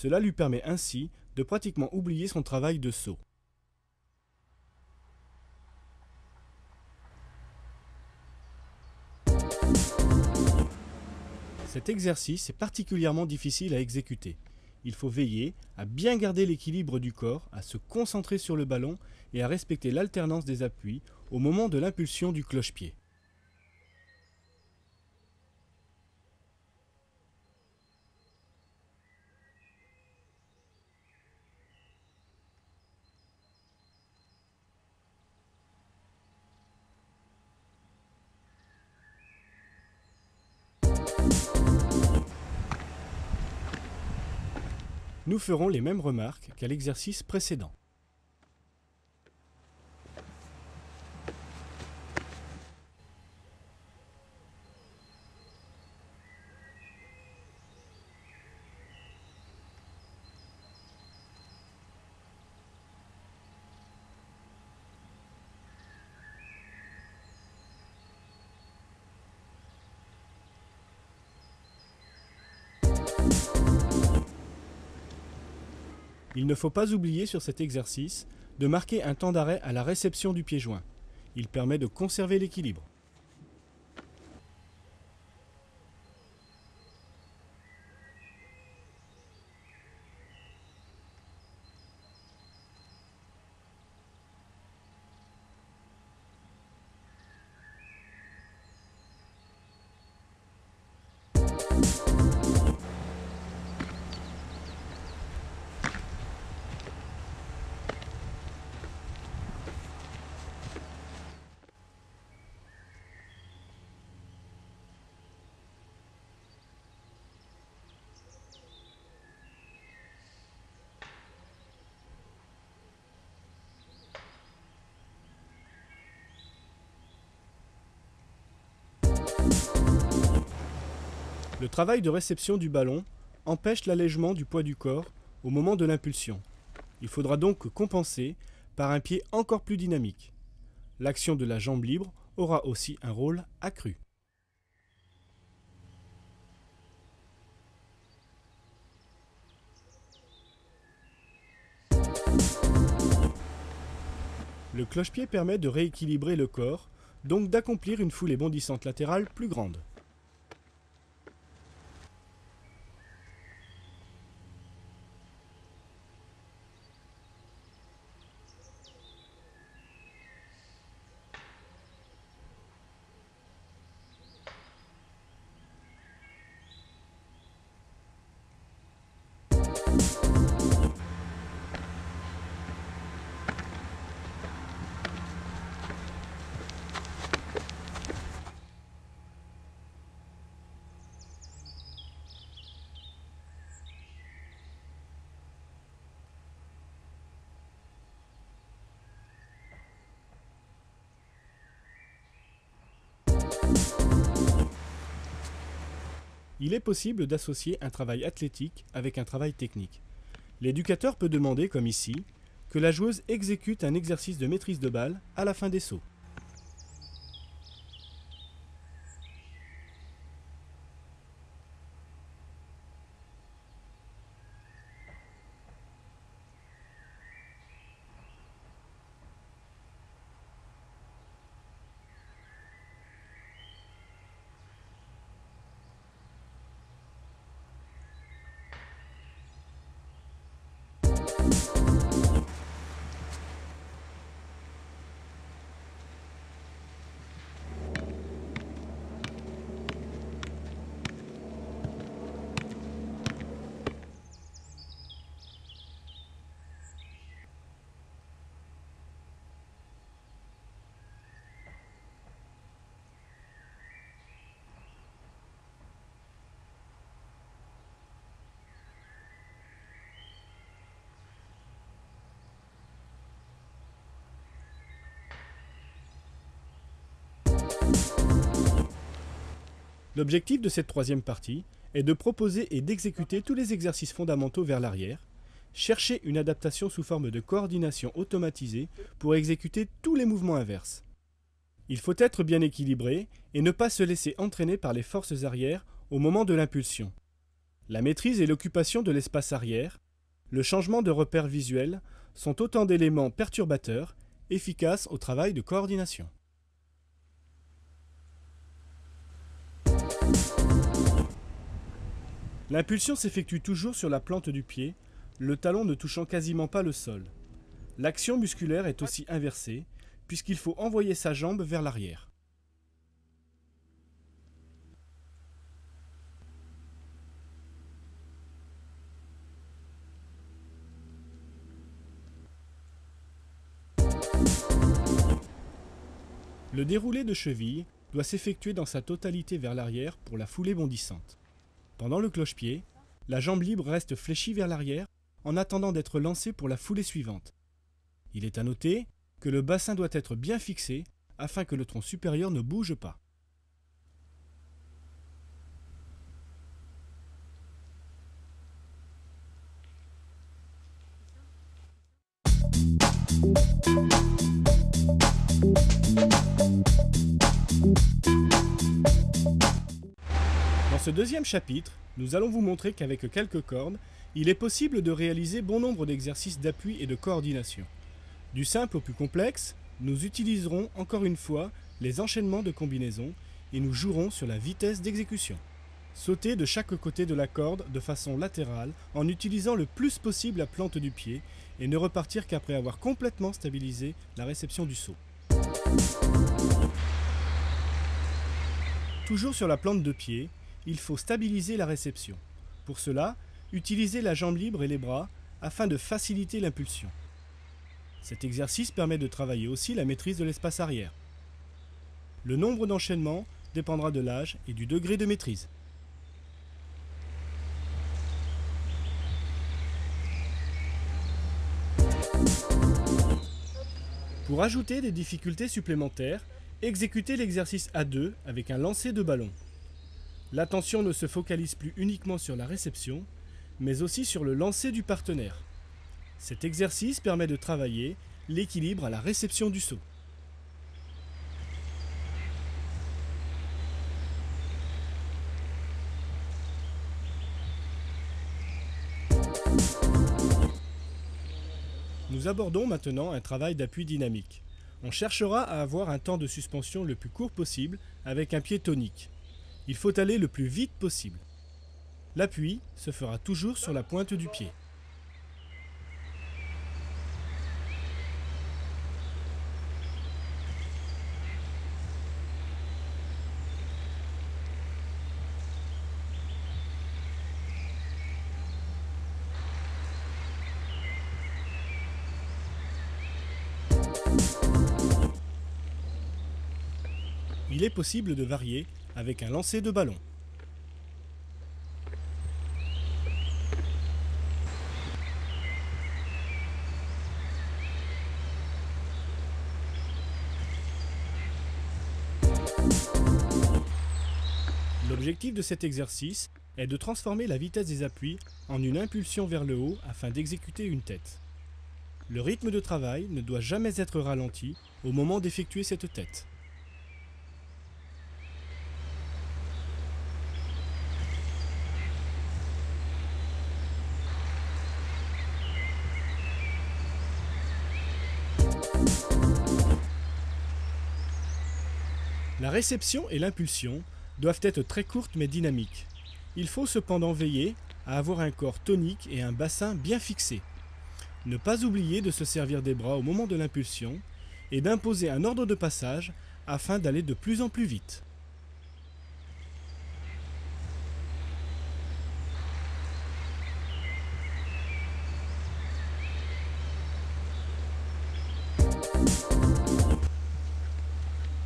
Cela lui permet ainsi de pratiquement oublier son travail de saut. Cet exercice est particulièrement difficile à exécuter. Il faut veiller à bien garder l'équilibre du corps, à se concentrer sur le ballon et à respecter l'alternance des appuis au moment de l'impulsion du cloche-pied. Nous ferons les mêmes remarques qu'à l'exercice précédent. Il ne faut pas oublier sur cet exercice de marquer un temps d'arrêt à la réception du pied joint. Il permet de conserver l'équilibre. Le travail de réception du ballon empêche l'allègement du poids du corps au moment de l'impulsion. Il faudra donc compenser par un pied encore plus dynamique. L'action de la jambe libre aura aussi un rôle accru. Le cloche-pied permet de rééquilibrer le corps, donc d'accomplir une foulée bondissante latérale plus grande. Il est possible d'associer un travail athlétique avec un travail technique. L'éducateur peut demander, comme ici, que la joueuse exécute un exercice de maîtrise de balle à la fin des sauts. L'objectif de cette troisième partie est de proposer et d'exécuter tous les exercices fondamentaux vers l'arrière, chercher une adaptation sous forme de coordination automatisée pour exécuter tous les mouvements inverses. Il faut être bien équilibré et ne pas se laisser entraîner par les forces arrière au moment de l'impulsion. La maîtrise et l'occupation de l'espace arrière, le changement de repère visuel sont autant d'éléments perturbateurs efficaces au travail de coordination. L'impulsion s'effectue toujours sur la plante du pied, le talon ne touchant quasiment pas le sol. L'action musculaire est aussi inversée, puisqu'il faut envoyer sa jambe vers l'arrière. Le déroulé de cheville doit s'effectuer dans sa totalité vers l'arrière pour la foulée bondissante. Pendant le cloche-pied, la jambe libre reste fléchie vers l'arrière en attendant d'être lancée pour la foulée suivante. Il est à noter que le bassin doit être bien fixé afin que le tronc supérieur ne bouge pas. Dans ce deuxième chapitre, nous allons vous montrer qu'avec quelques cordes, il est possible de réaliser bon nombre d'exercices d'appui et de coordination. Du simple au plus complexe, nous utiliserons encore une fois les enchaînements de combinaisons et nous jouerons sur la vitesse d'exécution. Sautez de chaque côté de la corde de façon latérale en utilisant le plus possible la plante du pied et ne repartir qu'après avoir complètement stabilisé la réception du saut. Toujours sur la plante de pied, il faut stabiliser la réception. Pour cela, utilisez la jambe libre et les bras afin de faciliter l'impulsion. Cet exercice permet de travailler aussi la maîtrise de l'espace arrière. Le nombre d'enchaînements dépendra de l'âge et du degré de maîtrise. Pour ajouter des difficultés supplémentaires, exécutez l'exercice A2 avec un lancer de ballon. L'attention ne se focalise plus uniquement sur la réception, mais aussi sur le lancer du partenaire. Cet exercice permet de travailler l'équilibre à la réception du saut. Nous abordons maintenant un travail d'appui dynamique. On cherchera à avoir un temps de suspension le plus court possible avec un pied tonique. Il faut aller le plus vite possible. L'appui se fera toujours sur la pointe du pied. Il est possible de varier avec un lancer de ballon. L'objectif de cet exercice est de transformer la vitesse des appuis en une impulsion vers le haut afin d'exécuter une tête. Le rythme de travail ne doit jamais être ralenti au moment d'effectuer cette tête. La réception et l'impulsion doivent être très courtes mais dynamiques. Il faut cependant veiller à avoir un corps tonique et un bassin bien fixé. Ne pas oublier de se servir des bras au moment de l'impulsion et d'imposer un ordre de passage afin d'aller de plus en plus vite.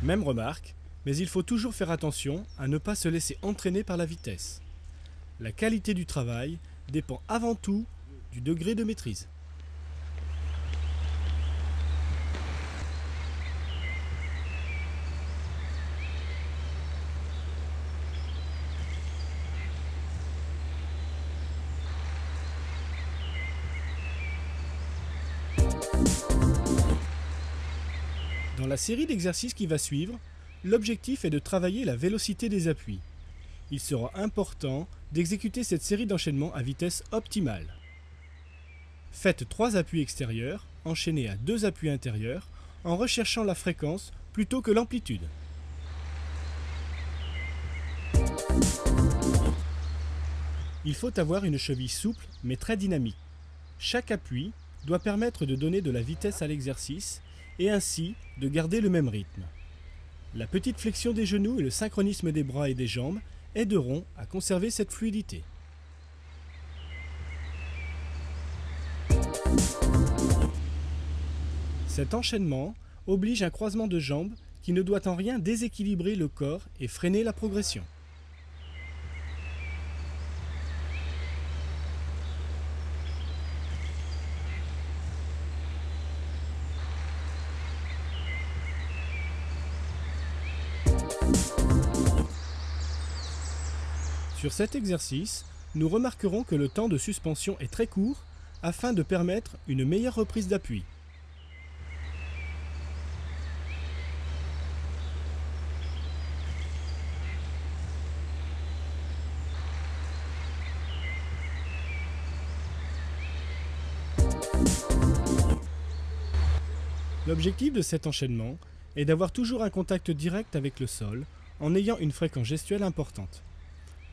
Même remarque, mais il faut toujours faire attention à ne pas se laisser entraîner par la vitesse. La qualité du travail dépend avant tout du degré de maîtrise. Dans la série d'exercices qui va suivre, l'objectif est de travailler la vélocité des appuis. il sera important d'exécuter cette série d'enchaînements à vitesse optimale. Faites 3 appuis extérieurs, enchaînés à 2 appuis intérieurs, en recherchant la fréquence plutôt que l'amplitude. Il faut avoir une cheville souple mais très dynamique. Chaque appui doit permettre de donner de la vitesse à l'exercice et ainsi de garder le même rythme. La petite flexion des genoux et le synchronisme des bras et des jambes aideront à conserver cette fluidité. Cet enchaînement oblige un croisement de jambes qui ne doit en rien déséquilibrer le corps et freiner la progression. Sur cet exercice, nous remarquerons que le temps de suspension est très court afin de permettre une meilleure reprise d'appui. L'objectif de cet enchaînement est d'avoir toujours un contact direct avec le sol en ayant une fréquence gestuelle importante,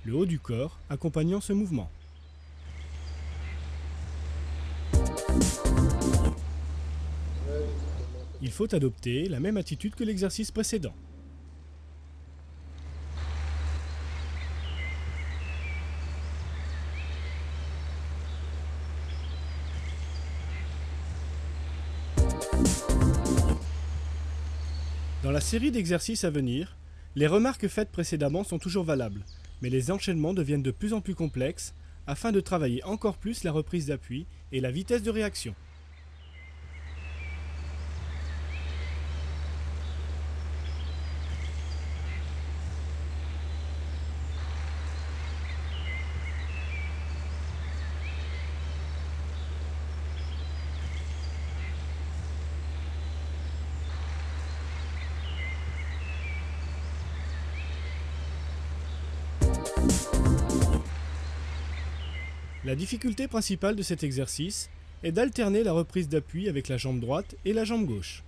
le haut du corps accompagnant ce mouvement. Il faut adopter la même attitude que l'exercice précédent. Dans la série d'exercices à venir, les remarques faites précédemment sont toujours valables, mais les enchaînements deviennent de plus en plus complexes afin de travailler encore plus la reprise d'appui et la vitesse de réaction. La difficulté principale de cet exercice est d'alterner la reprise d'appui avec la jambe droite et la jambe gauche.